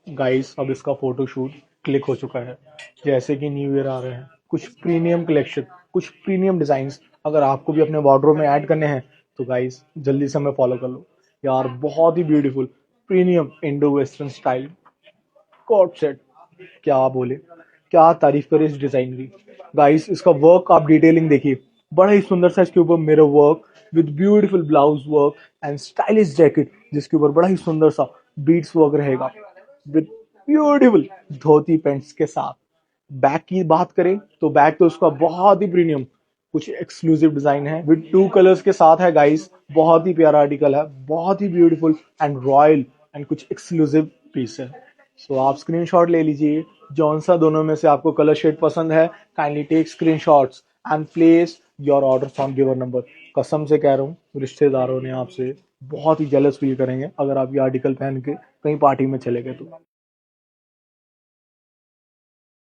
Guys अब इसका photoshoot click हो चुका है। जैसे कि न्यू ईयर आ रहे हैं, कुछ प्रीमियम कलेक्शन, कुछ प्रीमियम डिजाइन्स अगर आपको भी अपने वार्डरोब में ऐड करने हैं तो गाइस जल्दी से हमें फॉलो कर लो यार। बहुत ही beautiful premium Indo western style coat set, क्या बोले, क्या तारीफ करे इस डिजाइन की। गाइस इसका वर्क आप डिटेलिंग देखिए, बड़ा ही सुंदर सा इसके ऊपर mirror work with beautiful blouse work and stylish jacket, जिसके ऊपर बड़ा ही सुंदर सा बीट्स वर्क रहेगा विद ब्यूटीफुल धोती पैंट्स के साथ। बैक की बात करें तो बैक तो उसका बहुत ही प्रीमियम, कुछ एक्सक्लूसिव डिजाइन है विद टू कलर्स के साथ है गाइस। बहुत ही प्यारा आर्टिकल है, बहुत ही ब्यूटीफुल एंड रॉयल एंड कुछ एक्सक्लूसिव पीस है। सो आप स्क्रीनशॉट ले लीजिए, जौन सा दोनों में से आपको कलर शेड पसंद है kindly take screenshots and place your order on given number. कसम से कह रहा हूँ, रिश्तेदारों ने आपसे बहुत ही जेलस फील करेंगे अगर आप ये आर्टिकल पहन के कहीं पार्टी में चले गए तो।